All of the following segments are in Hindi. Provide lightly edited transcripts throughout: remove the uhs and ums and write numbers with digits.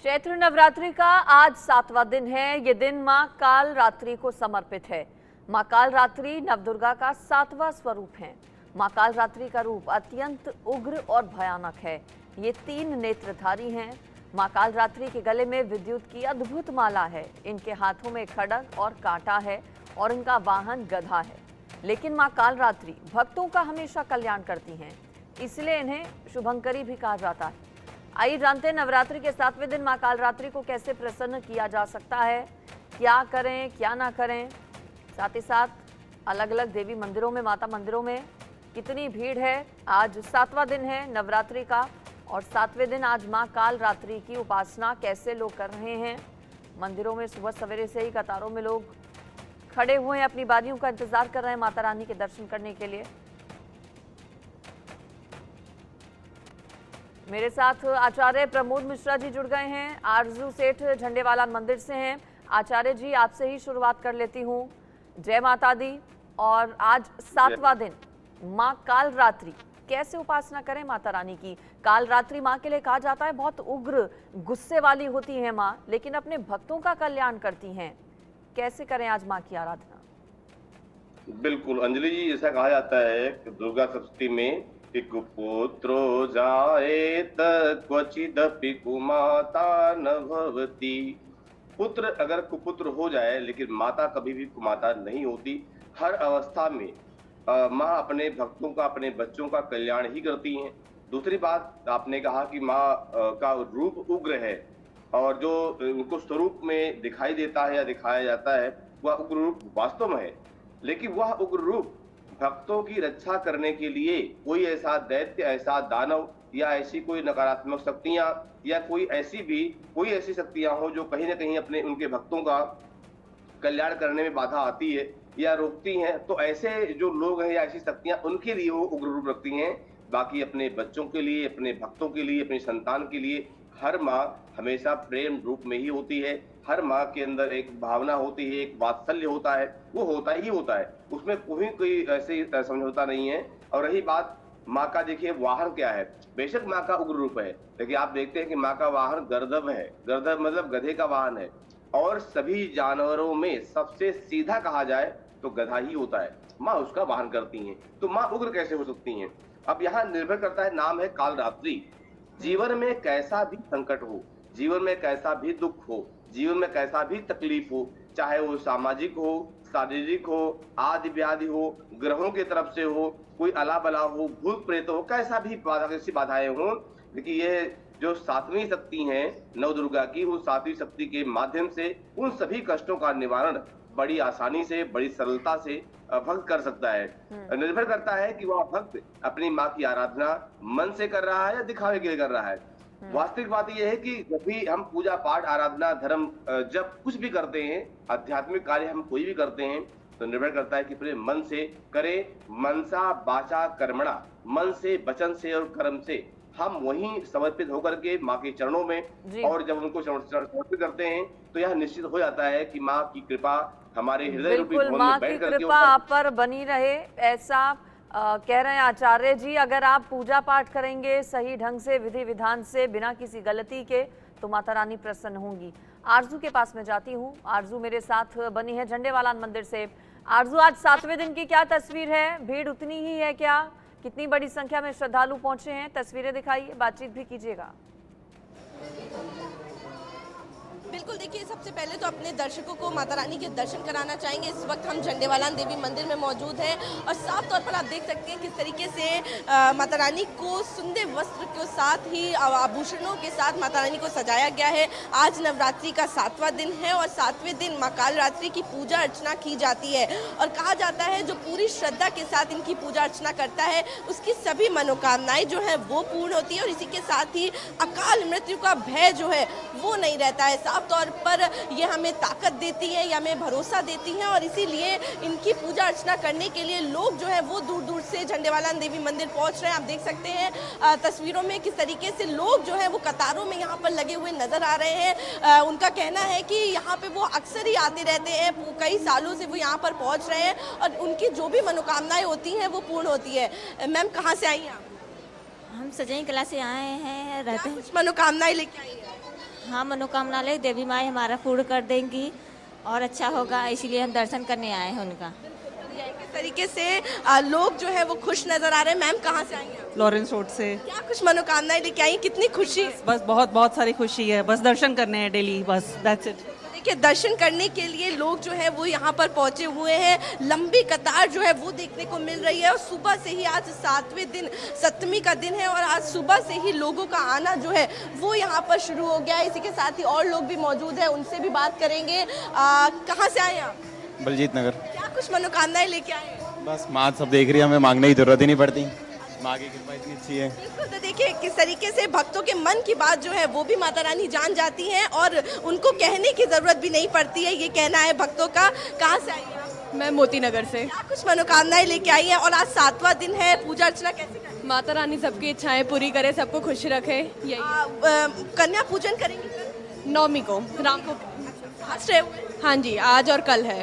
चैत्र नवरात्रि का आज 7वां दिन है। ये दिन मां काल रात्रि को समर्पित है। मां काल रात्रि नवदुर्गा का 7वां स्वरूप है। मां काल रात्रि का रूप अत्यंत उग्र और भयानक है। ये 3 नेत्रधारी हैं। मां काल रात्रि के गले में विद्युत की अद्भुत माला है। इनके हाथों में खड्ग और कांटा है और इनका वाहन गधा है। लेकिन मां काल रात्रि भक्तों का हमेशा कल्याण करती हैं, इसलिए इन्हें शुभंकरी भी कहा जाता है। आइए जानते हैं नवरात्रि के 7वें दिन मां काल रात्रि को कैसे प्रसन्न किया जा सकता है, क्या करें क्या ना करें, साथ ही साथ अलग अलग देवी मंदिरों में, माता मंदिरों में कितनी भीड़ है। आज 7वां दिन है नवरात्रि का और 7वें दिन आज मां काल रात्रि की उपासना कैसे लोग कर रहे हैं। मंदिरों में सुबह सवेरे से ही कतारों में लोग खड़े हुए हैं, अपनी बारियों का इंतजार कर रहे हैं माता रानी के दर्शन करने के लिए। मेरे साथ आचार्य प्रमोद मिश्रा जी जुड़ गए हैं, आरजू सेठ झंडेवाला मंदिर से हैं। आचार्य जी, आपसे ही शुरुआत कर लेती हूँ। जय माता दी। और आज 7वां दिन माँ काल रात्रि, कैसे उपासना करें माता रानी की। काल रात्रि माँ के लिए कहा जाता है बहुत उग्र गुस्से वाली होती है माँ, लेकिन अपने भक्तों का कल्याण करती हैं। कैसे करें आज माँ की आराधना? बिल्कुल अंजलि जी, ऐसा कहा जाता है कि दुर्गा सप्तमी में कि कुपुत्रो जायेत क्वचिदपि कुमाता न भवति। पुत्र अगर कुपुत्र हो जाए लेकिन माता कभी भी कुमाता नहीं होती। हर अवस्था में माँ अपने भक्तों का, अपने बच्चों का कल्याण ही करती हैं। दूसरी बात, आपने कहा कि माँ का रूप उग्र है और जो उनको स्वरूप में दिखाई देता है या दिखाया जाता है वह उग्र रूप वास्तव में है, लेकिन वह उग्र रूप भक्तों की रक्षा करने के लिए कोई ऐसा दैत्य, ऐसा दानव या ऐसी कोई नकारात्मक शक्तियां या कोई ऐसी शक्तियां हो जो कहीं ना कहीं अपने उनके भक्तों का कल्याण करने में बाधा आती है या रोकती हैं, तो ऐसे जो लोग हैं या ऐसी शक्तियां, उनके लिए वो उग्र रूप रखती हैं। बाकी अपने बच्चों के लिए, अपने भक्तों के लिए, अपनी संतान के लिए हर माँ हमेशा प्रेम रूप में ही होती है। हर माँ के अंदर एक भावना होती है, एक वात्सल्य होता है, वो होता ही होता है, उसमें कोई ऐसे समझौता नहीं है। और रही बात माँ का, देखिए वाहन क्या है। बेशक माँ का उग्र रूप है, लेकिन आप देखते हैं कि माँ का वाहन गर्दभ है। गर्दभ मतलब गधे का वाहन है, और सभी जानवरों में सबसे सीधा कहा जाए तो गधा ही होता है। माँ उसका वाहन करती हैं, तो माँ उग्र कैसे हो सकती हैं? अब यहाँ निर्भर करता है, नाम है काल रात्रि। जीवन में कैसा भी संकट हो, जीवन में कैसा भी दुख हो, जीवन में कैसा भी तकलीफ हो, चाहे वो सामाजिक हो, शारीरिक हो, आदि व्याधि हो, ग्रहों की तरफ से हो, कोई अला बला हो, भूत प्रेत हो, कैसा भी बाधाएं हो, लेकिन ये जो 7वीं शक्ति है नव दुर्गा की, उस 7वीं शक्ति के माध्यम से उन सभी कष्टों का निवारण बड़ी आसानी से, बड़ी सरलता से भक्त कर सकता है। निर्भर करता है कि वह भक्त अपनी माँ की आराधना मन से कर रहा है या दिखावे के लिए कर रहा है। वास्तविक बात यह है कि जब भी हम पूजा पाठ, आराधना, धर्म, जब कुछ भी करते हैं, आध्यात्मिक कार्य हम कोई भी करते हैं, तो निर्भर करता है कि पूरे मन से करें। मनसा वाचा कर्मणा, मन से, वचन से और कर्म से हम वहीं समर्पित होकर के माँ के चरणों में, और जब उनको समर्पित करते हैं तो यह निश्चित हो जाता है कि माँ की कृपा हमारे हृदय रूपी भवन में बैठ करके कृपा आप पर बनी रहे, ऐसा कह रहे हैं आचार्य जी। अगर आप पूजा पाठ करेंगे सही ढंग से, विधि विधान से, बिना किसी गलती के, तो माता रानी प्रसन्न होंगी। आरजू के पास में जाती हूँ। आरजू मेरे साथ बनी है झंडेवाला मंदिर से। आरजू, आज 7वें दिन की क्या तस्वीर है? भीड़ उतनी ही है क्या? कितनी बड़ी संख्या में श्रद्धालु पहुंचे हैं? तस्वीरें दिखाइए, बातचीत भी कीजिएगा। बिल्कुल, देखिए सबसे पहले तो अपने दर्शकों को माता रानी के दर्शन कराना चाहेंगे। इस वक्त हम झंडेवालान देवी मंदिर में मौजूद हैं और साफ तौर पर आप देख सकते हैं किस तरीके से माता रानी को सुंदर वस्त्र के साथ ही आभूषणों के साथ माता रानी को सजाया गया है। आज नवरात्रि का 7वां दिन है और 7वें दिन माँ काल रात्रि की पूजा अर्चना की जाती है और कहा जाता है जो पूरी श्रद्धा के साथ इनकी पूजा अर्चना करता है उसकी सभी मनोकामनाएं जो है वो पूर्ण होती है और इसी के साथ ही अकाल मृत्यु का भय जो है वो नहीं रहता है। साफ तौर पर ये हमें ताकत देती है या हमें भरोसा देती हैं और इसीलिए इनकी पूजा अर्चना करने के लिए लोग जो है वो दूर दूर से झंडेवालान देवी मंदिर पहुंच रहे हैं। आप देख सकते हैं तस्वीरों में किस तरीके से लोग जो है वो कतारों में यहाँ पर लगे हुए नजर आ रहे हैं। उनका कहना है कि यहाँ पे वो अक्सर ही आते रहते हैं, कई सालों से वो यहाँ पर पहुँच रहे हैं और उनकी जो भी मनोकामनाएं होती हैं वो पूर्ण होती है। मैम, कहाँ से आई हैं आप? हम सजाई कला से आए हैं, रहते हैं। कुछ मनोकामनाएं लेके आई हैं? हाँ, मनोकामना ले देवी माँ हमारा पूर्ण कर देंगी और अच्छा होगा, इसलिए हम दर्शन करने आए हैं उनका। किस तरीके से लोग जो है वो खुश नजर आ रहे हैं। मैम कहाँ से आई हैं आप? लॉरेंस रोड से। क्या कुछ मनोकामनाएं लेके आई हैं? कितनी खुशी है? बस बहुत बहुत सारी खुशी है, बस दर्शन करने हैं डेली, बस दैट्स इट। देखिए दर्शन करने के लिए लोग जो है वो यहाँ पर पहुंचे हुए हैं। लंबी कतार जो है वो देखने को मिल रही है और सुबह से ही आज 7वें दिन सप्तमी का दिन है और आज सुबह से ही लोगों का आना जो है वो यहाँ पर शुरू हो गया है। इसी के साथ ही और लोग भी मौजूद हैं, उनसे भी बात करेंगे। कहाँ से आए हैं आप? बलजीत नगर। क्या कुछ मनोकामनाएं लेके आए हैं? बस माँ सब देख रही है, हमें मांगने की जरूरत ही नहीं पड़ती, माँ की कृपा इतनी अच्छी है। बिल्कुल, तो देखिए किस तरीके से भक्तों के मन की बात जो है वो भी माता रानी जान जाती हैं और उनको कहने की जरूरत भी नहीं पड़ती है, ये कहना है भक्तों का। कहाँ से आई हैं आप? मैं मोती नगर से। क्या कुछ मनोकामनाएं लेके आई हैं और आज 7वां दिन है, पूजा अर्चना कैसे करें? माता रानी सबकी इच्छाएं पूरी करे, सबको खुश रखे, यही। कन्या पूजन करेंगे कल? 9वीं को राम को। फास्ट रहे हुए? हाँ जी, आज और कल है।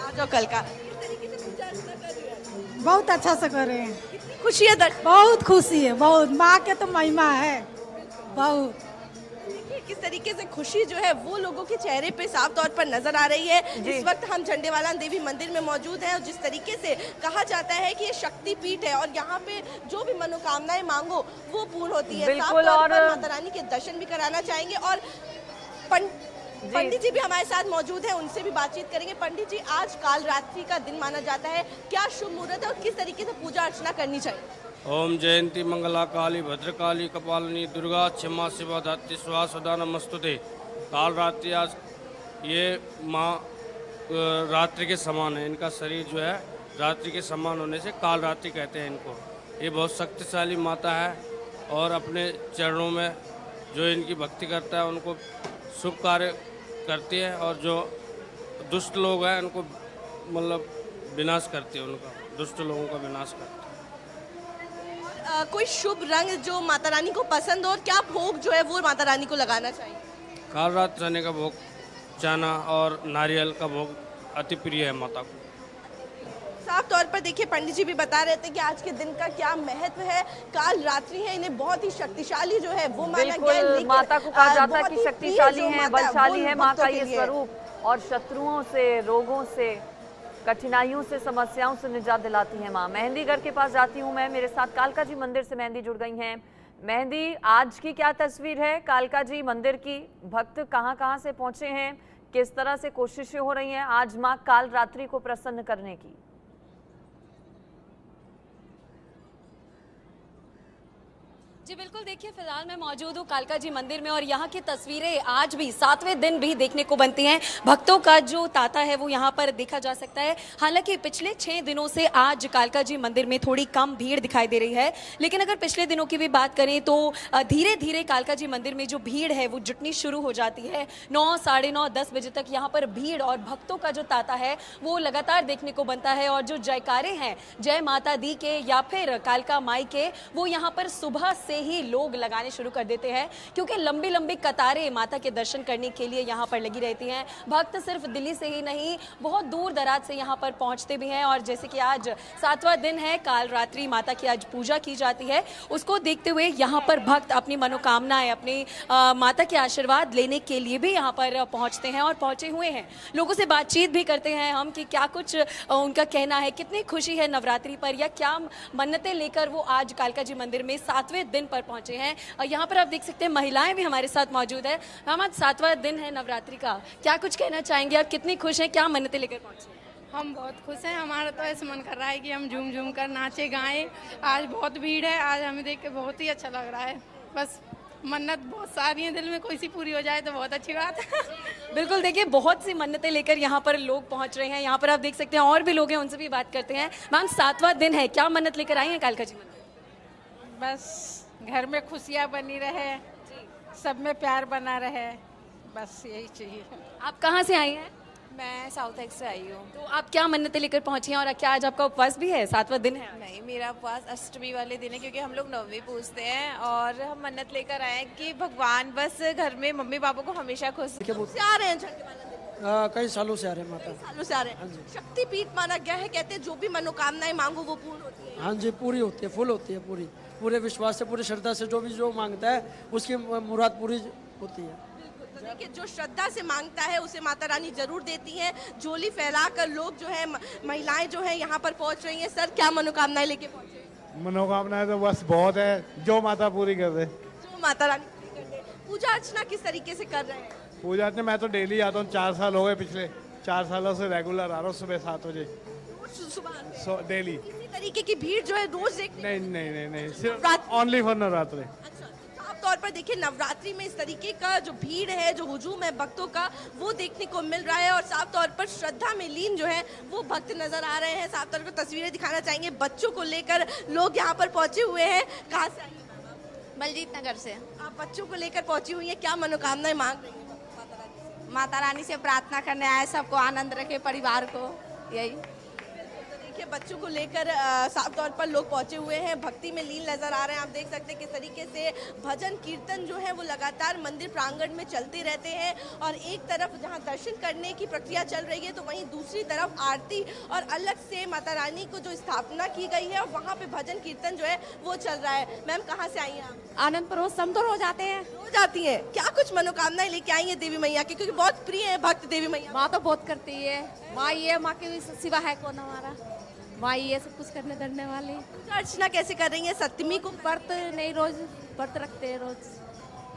आज और कल का किस तरीके से पूजा अर्चना कर रही हैं? बहुत अच्छा से कर रहे हैं, कितनी खुशी है दर्शन? बहुत खुशी है, बहुत माँ के तो महिमा है बहुत। देखिए किस तरीके से खुशी जो है वो लोगों के चेहरे पे साफ तौर पर नजर आ रही है। इस वक्त हम झंडेवाला देवी मंदिर में मौजूद हैं और जिस तरीके से कहा जाता है कि ये शक्ति पीठ है और यहाँ पे जो भी मनोकामनाएं मांगो वो पूर्ण होती है। साफ बिल्कुल, तौर पर और माता रानी के दर्शन भी कराना चाहेंगे और पंडित जी भी हमारे साथ मौजूद हैं, उनसे भी बातचीत करेंगे। पंडित जी, आज काल रात्रि का दिन माना जाता है, क्या शुभ मुहूर्त है और किस तरीके से पूजा अर्चना करनी चाहिए? ओम जयंती मंगला काली भद्रकाली कपालिनी दुर्गा क्षमा शिवा धात्री स्वाहा सदा नमस्तुते। काल रात्रि आज ये माँ रात्रि के समान है, इनका शरीर जो है रात्रि के समान होने से काल रात्रि कहते हैं इनको। ये बहुत शक्तिशाली माता है और अपने चरणों में जो इनकी भक्ति करता है उनको शुभ कार्य करती है और जो दुष्ट लोग हैं उनको मतलब विनाश करती है, उनका दुष्ट लोगों का विनाश करती है। कोई शुभ रंग जो माता रानी को पसंद हो और क्या भोग जो है वो माता रानी को लगाना चाहिए? काल रात चने का भोग, चना और नारियल का भोग अति प्रिय है माता को। साफ तौर पर देखिए पंडित जी भी बता रहे थे कि आज के दिन का क्या महत्व है। काल रात्रि है, इन्हें बहुत ही शक्तिशाली जो है वो माना गया है। बिल्कुल, माता को कहा जाता है बहुत कि ही शक्तिशाली प्रिय जो है, माता है, बलशाली वो है माँ भक्तों का के ये लिए। स्वरूप और शत्रुओं से, रोगों से, कठिनाइयों से, समस्याओं से निजात दिलाती है माँ। मेहंदीगढ़ के पास जाती हूँ मैं, मेरे साथ कालका जी मंदिर से मेहंदी जुड़ गई हैं। मेहंदी, आज की क्या तस्वीर है कालका जी मंदिर की? भक्त कहाँ कहाँ से पहुंचे हैं, किस तरह से कोशिशें हो रही हैं आज माँ काल रात्रि को प्रसन्न करने की? जी बिल्कुल, देखिए फिलहाल मैं मौजूद हूँ कालका जी मंदिर में और यहाँ की तस्वीरें आज भी 7वें दिन भी देखने को बनती हैं। भक्तों का जो तांता है वो यहाँ पर देखा जा सकता है। हालांकि पिछले 6 दिनों से आज कालका जी मंदिर में थोड़ी कम भीड़ दिखाई दे रही है, लेकिन अगर पिछले दिनों की भी बात करें तो धीरे धीरे कालका जी मंदिर में जो भीड़ है वो जुटनी शुरू हो जाती है। 9, साढ़े 9, 10 बजे तक यहाँ पर भीड़ और भक्तों का जो तांता है वो लगातार देखने को बनता है और जो जयकारे हैं जय माता दी के या फिर कालका माई के, वो यहाँ पर सुबह से ही लोग लगाने शुरू कर देते हैं क्योंकि लंबी लंबी कतारें माता के दर्शन करने के लिए यहाँ पर लगी रहती हैं। भक्त सिर्फ दिल्ली से ही नहीं, बहुत दूर दराज से यहाँ पर पहुँचते भी हैं और जैसे कि आज 7वां दिन है, काल रात्रि माता की आज पूजा की जाती है, उसको देखते हुए यहाँ पर भक्त अपनी मनोकामनाएं, अपनी माता के आशीर्वाद लेने के लिए भी यहाँ पर पहुँचते हैं और पहुँचे हुए हैं। लोगों से बातचीत भी करते हैं हम कि क्या कुछ उनका कहना है, कितनी खुशी है नवरात्रि पर या क्या मन्नतें लेकर वो आज कालका जी मंदिर में 7वें दिन पर पहुंचे हैं। और यहाँ पर आप देख सकते हैं महिलाएं भी हमारे साथ मौजूद है। हम आज 7वां दिन है नवरात्रि का, क्या कुछ कहना चाहेंगे, आप कितनी खुश हैं, क्या मन्नतें लेकर पहुंचे हैं? हम बहुत खुश हैं, हमारा तो ऐसा मन कर रहा है कि हम झूम झूम कर नाचे गाएं। आज बहुत भीड़ है, आज हमें देख के बहुत ही अच्छा लग रहा है। बस मन्नत बहुत सारी है दिल में, कोई सी पूरी हो जाए तो बहुत अच्छी बात है। बिल्कुल, देखिए बहुत सी मन्नतें लेकर यहाँ पर लोग पहुँच रहे हैं। यहाँ पर आप देख सकते हैं और भी लोग हैं, उनसे भी बात करते हैं। मैम 7वां दिन है, क्या मन्नत लेकर आई हैं कालका जी मंदिर? बस घर में खुशियाँ बनी रहे, सब में प्यार बना रहे, बस यही चाहिए। आप कहाँ से आई हैं? मैं साउथ एक्स से आई हूँ। तो आप क्या मन्नतें लेकर पहुंची हैं और क्या आज आपका उपवास भी है? 7वां दिन है? नहीं, मेरा उपवास अष्टमी वाले दिन है क्योंकि हम लोग 9वीं पूजते हैं और हम मन्नत लेकर आए हैं कि भगवान बस घर में मम्मी पापा को हमेशा खुश। से आ रहे हैं झंडेवाला देवी? कई सालों से आ रहे हैं माता। सालों से आ रहे हैं। शक्तिपीठ माना गया है, कहते हैं जो भी मनोकामनाएं मांगो वो पूर्ण होती है। हाँ जी, पूरी होती है, फुल होती है, पूरे विश्वास से, पूरी श्रद्धा से जो भी जो मांगता है उसकी मुराद पूरी होती है। तो देखिए, जो श्रद्धा से मांगता है उसे माता रानी जरूर देती हैं। झोली फैलाकर लोग जो है, महिलाएं जो है यहाँ पर पहुँच रही हैं। सर, क्या मनोकामनाएं लेके पहुँचे? मनोकामनाएं तो बस बहुत है, जो माता पूरी कर दे। जो माता रानी पूरी कर दे। पूजा अर्चना किस तरीके से कर रहे हैं? पूजा अर्चना मैं तो डेली आता हूँ, 4 साल हो गए, पिछले 4 सालों से रेगुलर आ रहा हूँ सुबह 7 बजे सुबह डेली। इसी तरीके की भीड़ जो है रोज देखने? नहीं, सिर्फ ओनली फॉर नवरात्रि। अच्छा, साफ तौर पर देखिए, नवरात्रि में इस तरीके का जो भीड़ है, जो हुजूम है भक्तों का, वो देखने को मिल रहा है। और साफ तौर पर श्रद्धा में लीन जो है वो भक्त नजर आ रहे हैं। साफ तौर पर तस्वीरें दिखाना चाहेंगे, बच्चों को लेकर लोग यहाँ पर पहुंचे हुए हैं। कहाँ से आई हैं? बलजीत नगर से। आप बच्चों को लेकर पहुंची हुई हैं, क्या मनोकामनाएं मांग रही हैं? माता रानी से प्रार्थना करने आए, सबको आनंद रखे, परिवार को, यही। देखिए, बच्चों को लेकर साफ तौर पर लोग पहुंचे हुए हैं, भक्ति में लीन नजर आ रहे हैं। आप देख सकते हैं किस तरीके से भजन कीर्तन जो है वो लगातार मंदिर प्रांगण में चलते रहते हैं। और एक तरफ जहां दर्शन करने की प्रक्रिया चल रही है, तो वहीं दूसरी तरफ आरती और अलग से माता रानी को जो स्थापना की गई है, वहाँ पे भजन कीर्तन जो है वो चल रहा है। मैम, कहाँ से आई हैं आप? आनंदपुर रोज समदो रोज आते हैं। रोज आती हैं? क्या कुछ मनोकामनाएं लेके आई हैं देवी मैया की, क्योंकि बहुत प्रिय है भक्त देवी मैया? माँ तो बहुत करती है, माँ ये, माँ के सिवा है कौन हमारा, माँ ये सब कुछ करने धरने वाली। पूजा अर्चना कैसे कर रही है? सप्तमी को व्रत नहीं, रोज व्रत रखते हैं रोज।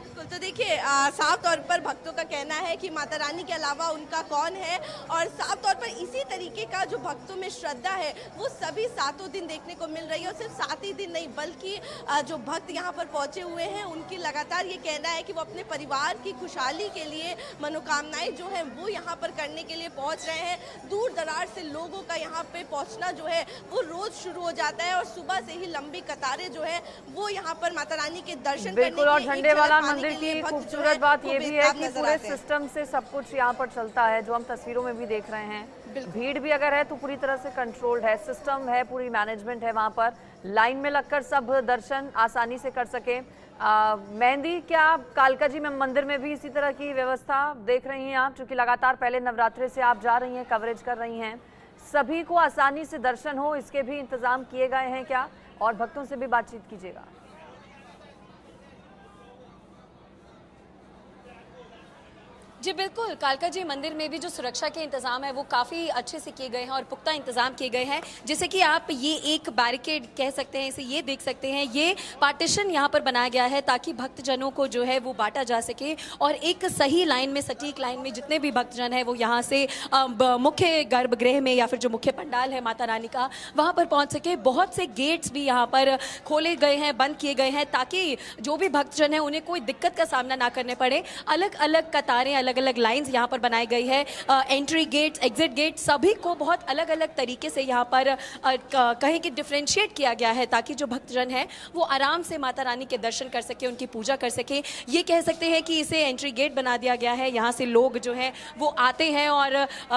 बिल्कुल, तो देखिए, साफ तौर पर भक्तों का कहना है कि माता रानी के अलावा उनका कौन है। और साफ तौर पर इसी तरीके का जो भक्तों में श्रद्धा है वो सभी 7 दिन देखने को मिल रही है। और सिर्फ 7 ही दिन नहीं, बल्कि जो भक्त यहाँ पर पहुँचे हुए हैं उनकी लगातार ये कहना है कि वो अपने परिवार की खुशहाली के लिए मनोकामनाएं जो है वो यहाँ पर करने के लिए पहुँच रहे हैं। दूर दराज से लोगों का यहाँ पे पहुँचना जो है वो रोज शुरू हो जाता है। और सुबह से ही लंबी कतारें जो है वो यहाँ पर माता रानी के दर्शन करने बिल्कुल। और झंडेवालान मंदिर की खूबसूरत बात ये भी है कि पूरे सिस्टम से सब कुछ यहाँ पर चलता है, जो हम तस्वीरों में भी देख रहे हैं। भीड़ भी अगर है तो पूरी तरह से कंट्रोल्ड है, सिस्टम है, पूरी मैनेजमेंट है वहाँ पर। लाइन में लगकर सब दर्शन आसानी से कर सके। मेहंदी, क्या कालका जी में मंदिर में भी इसी तरह की व्यवस्था देख रही हैं आप? क्योंकि लगातार पहले नवरात्रि से आप जा रही हैं, कवरेज कर रही हैं, सभी को आसानी से दर्शन हो इसके भी इंतजाम किए गए हैं क्या? और भक्तों से भी बातचीत कीजिएगा। जी बिल्कुल, कालका जी मंदिर में भी जो सुरक्षा के इंतजाम है वो काफ़ी अच्छे से किए गए हैं और पुख्ता इंतजाम किए गए हैं। जैसे कि आप ये एक बैरिकेड कह सकते हैं, इसे ये देख सकते हैं, ये पार्टीशन यहाँ पर बनाया गया है ताकि भक्तजनों को जो है वो बांटा जा सके और एक सही लाइन में, सटीक लाइन में जितने भी भक्तजन हैं वो यहाँ से मुख्य गर्भगृह में या फिर जो मुख्य पंडाल है माता रानी का, वहाँ पर पहुँच सके। बहुत से गेट्स भी यहाँ पर खोले गए हैं, बंद किए गए हैं, ताकि जो भी भक्तजन है उन्हें कोई दिक्कत का सामना ना करने पड़े। अलग अलग कतारें, अलग अलग लाइंस यहाँ पर बनाई गई है। एंट्री गेट, एग्जिट गेट, सभी को बहुत अलग अलग तरीके से यहाँ पर कहीं कि डिफ्रेंशिएट किया गया है ताकि जो भक्तजन है वो आराम से माता रानी के दर्शन कर सके, उनकी पूजा कर सके। ये कह सकते हैं कि इसे एंट्री गेट बना दिया गया है। यहाँ से लोग जो हैं वो आते हैं और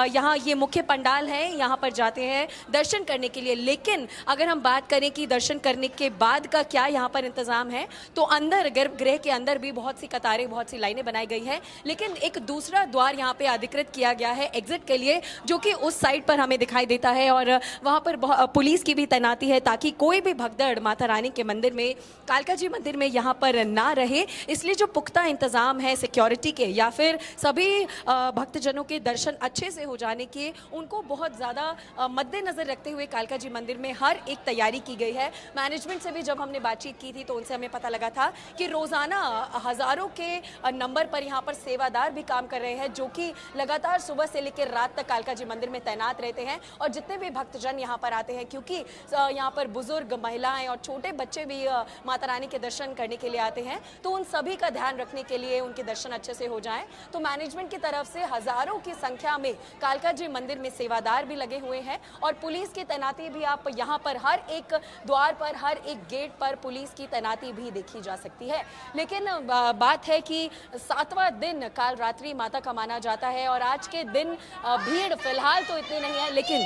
यहाँ ये मुख्य पंडाल है, यहाँ पर जाते हैं दर्शन करने के लिए। लेकिन अगर हम बात करें कि दर्शन करने के बाद का क्या यहाँ पर इंतजाम है, तो अंदर गर्भगृह के अंदर भी बहुत सी कतारें, बहुत सी लाइनें बनाई गई हैं। लेकिन एक दूसरा द्वार यहाँ पे अधिकृत किया गया है एग्जिट के लिए, जो कि उस साइड पर हमें दिखाई देता है और वहाँ पर पुलिस की भी तैनाती है ताकि कोई भी भगदड़ माता रानी के मंदिर में, कालका जी मंदिर में यहाँ पर ना रहे। इसलिए जो पुख्ता इंतजाम है सिक्योरिटी के या फिर सभी भक्तजनों के दर्शन अच्छे से हो जाने के, उनको बहुत ज़्यादा मद्देनजर रखते हुए कालका जी मंदिर में हर एक तैयारी की गई है। मैनेजमेंट से भी जब हमने बातचीत की थी तो उनसे हमें पता लगा था कि रोज़ाना हज़ारों के नंबर पर यहाँ पर सेवादार भी काम कर रहे हैं, जो कि लगातार सुबह से लेकर रात तक कालका जी मंदिर में तैनात रहते हैं। और जितने भी भक्तजन यहाँ पर आते हैं, क्योंकि यहाँ पर बुजुर्ग, महिलाएं और छोटे बच्चे भी माता रानी के दर्शन करने के लिए आते हैं, तो उन सभी का ध्यान रखने के लिए, उनके दर्शन अच्छे से हो जाएं, तो मैनेजमेंट की तरफ से हजारों की संख्या में कालका जी मंदिर में सेवादार भी लगे हुए हैं और पुलिस की तैनाती भी आप यहाँ पर हर एक द्वार पर, हर एक गेट पर पुलिस की तैनाती भी देखी जा सकती है। लेकिन बात है कि 7वां दिन काल रात्रि माता का माना जाता है और आज के दिन भीड़ फिलहाल तो इतनी नहीं है, लेकिन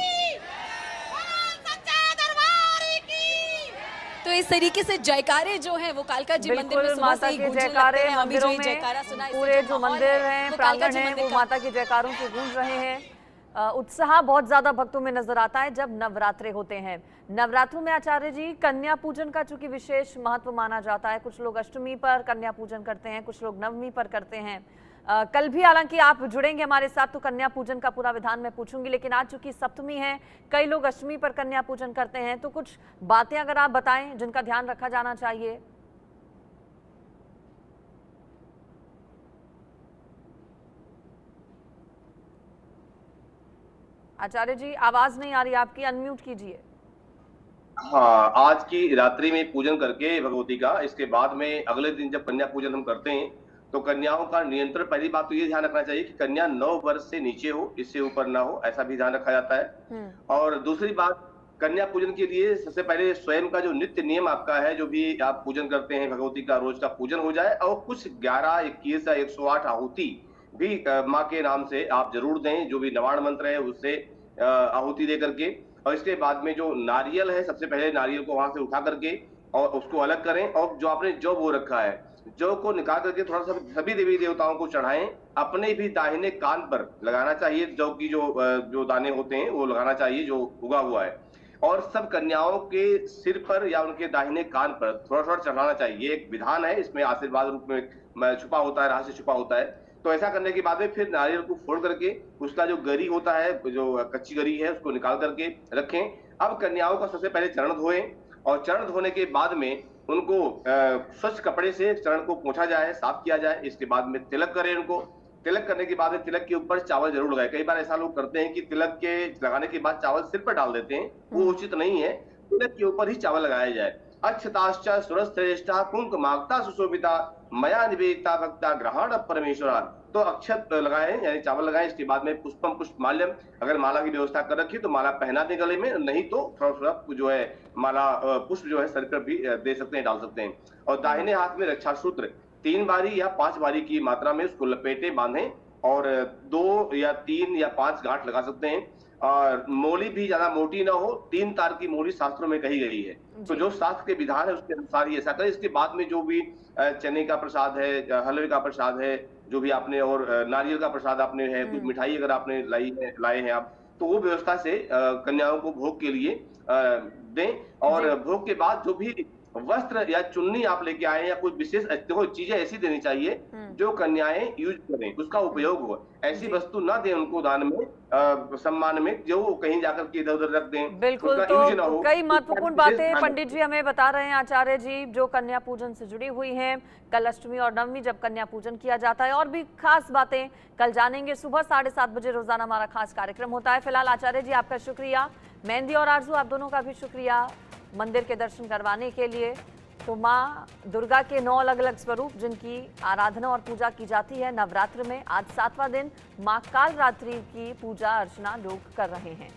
तो इस तरीके से जयकारे जो हैं वो कालका जी मंदिर में सुबह से ही गूंजने लगते हैं। अभी जो जयकारा सुना, पूरे जो मंदिर हैं, प्रांगण हैं, वो माता के जयकारों से गूंज रहे हैं। उत्साह बहुत ज्यादा भक्तों में नजर आता है जब नवरात्रे होते हैं। नवरात्रों में आचार्य जी, कन्या पूजन का चूंकि विशेष महत्व माना जाता है, कुछ लोग अष्टमी पर कन्या पूजन करते हैं, कुछ लोग नवमी पर करते हैं। कल भी हालांकि आप जुड़ेंगे हमारे साथ तो कन्या पूजन का पूरा विधान मैं पूछूंगी, लेकिन आज चूंकि सप्तमी है, कई लोग अष्टमी पर कन्या पूजन करते हैं, तो कुछ बातें अगर आप बताएं जिनका ध्यान रखा जाना चाहिए। आचार्य जी आवाज नहीं आ रही आपकी, अनम्यूट कीजिए। हाँ, आज की रात्रि में पूजन करके भगवती का, इसके बाद में अगले दिन जब कन्या पूजन हम करते हैं तो कन्याओं का नियंत्रण, पहली बात तो ये ध्यान रखना चाहिए कि कन्या 9 वर्ष से नीचे हो, इससे ऊपर ना हो, ऐसा भी ध्यान रखा जाता है। और दूसरी बात, कन्या पूजन के लिए सबसे पहले स्वयं का जो नित्य नियम आपका है, जो भी आप पूजन करते हैं भगवती का, रोज का पूजन हो जाए और कुछ 11, 21 या 108 आहुति भी माँ के नाम से आप जरूर दें, जो भी नवाण मंत्र है उससे आहुति दे करके। और इसके बाद में जो नारियल है, सबसे पहले नारियल को वहां से उठा करके और उसको अलग करें, और जो आपने जौ बो रखा है, जौ को निकाल करके थोड़ा सा सभी देवी देवताओं को चढ़ाएं, अपने भी दाहिने कान पर लगाना चाहिए, जौ की जो दाने होते हैं वो लगाना चाहिए जो उगा हुआ है, और सब कन्याओं के सिर पर या उनके दाहिने कान पर थोड़ा थोड़ा चढ़ाना चाहिए। एक विधान है, इसमें आशीर्वाद रूप में छुपा होता है, रहस्य छुपा होता है। तो ऐसा करने के बाद में फिर नारियल को फोड़ करके उसका जो गरी होता है, जो कच्ची गरी है, उसको निकाल करके रखें। अब कन्याओं का सबसे पहले चरण धोएं, और चरण धोने के बाद में उनको स्वच्छ कपड़े से चरण को पोंछा जाए, साफ किया जाए। इसके बाद में तिलक करें उनको। तिलक करने के बाद में तिलक के ऊपर चावल जरूर लगाए। कई बार ऐसा लोग करते हैं कि तिलक के लगाने के बाद चावल सिर पर डाल देते हैं, वो उचित नहीं है। तिलक के ऊपर ही चावल लगाया जाए। अक्षताश्च सुरश्रेष्ठा कुंकुमाक्ता सुशोभिता मया निवेदिता भक्ता ग्रहण परमेश्वरा। तो अक्षत लगाएं, यानी चावल लगाएं। इसके बाद में पुष्पम पुष्प माल्यम, अगर माला की व्यवस्था कर रखी तो माला पहना दें गले में, नहीं तो थोड़ा थोड़ा जो है माला पुष्प जो है सर पर भी दे सकते हैं, डाल सकते हैं। और दाहिने हाथ में रक्षा सूत्र 3 बारी या 5 बारी की मात्रा में उसको लपेटे बांधें, और 2 या 3 या 5 गांठ लगा सकते हैं। और मोली भी ज्यादा मोटी ना हो, 3 तार की मोली शास्त्रों में कही गई है। तो जो शास्त्र के विधान है उसके अनुसार ही ऐसा करें। इसके बाद में जो भी चने का प्रसाद है, हलवे का प्रसाद है, जो भी आपने, और नारियल का प्रसाद आपने है, कुछ मिठाई अगर आपने लाए हैं आप, तो वो व्यवस्था से कन्याओं को भोग के लिए दें। और भोग के बाद जो भी वस्त्र या चुन्नी आप लेके आए या कुछ विशेष चीजें ऐसी देनी चाहिए जो कन्याएं यूज करें, उसका उपयोग हो। ऐसी वस्तु ना दें उनको दान में, सम्मान में, जो कहीं जाकर के इधर उधर रख दें। बिल्कुल, तो कई महत्वपूर्ण बातें पंडित जी हमें बता रहे हैं, आचार्य जी, जो कन्या पूजन से जुड़ी हुई हैं। कल अष्टमी और नवमी जब कन्या पूजन किया जाता है, और भी खास बातें कल जानेंगे। सुबह 7:30 बजे रोजाना हमारा खास कार्यक्रम होता है। फिलहाल आचार्य जी आपका शुक्रिया, मेहंदी और आरजू आप दोनों का भी शुक्रिया मंदिर के दर्शन करवाने के लिए। तो माँ दुर्गा के 9 अलग अलग स्वरूप जिनकी आराधना और पूजा की जाती है नवरात्र में, आज 7वां दिन माँ काल रात्रि की पूजा अर्चना लोग कर रहे हैं।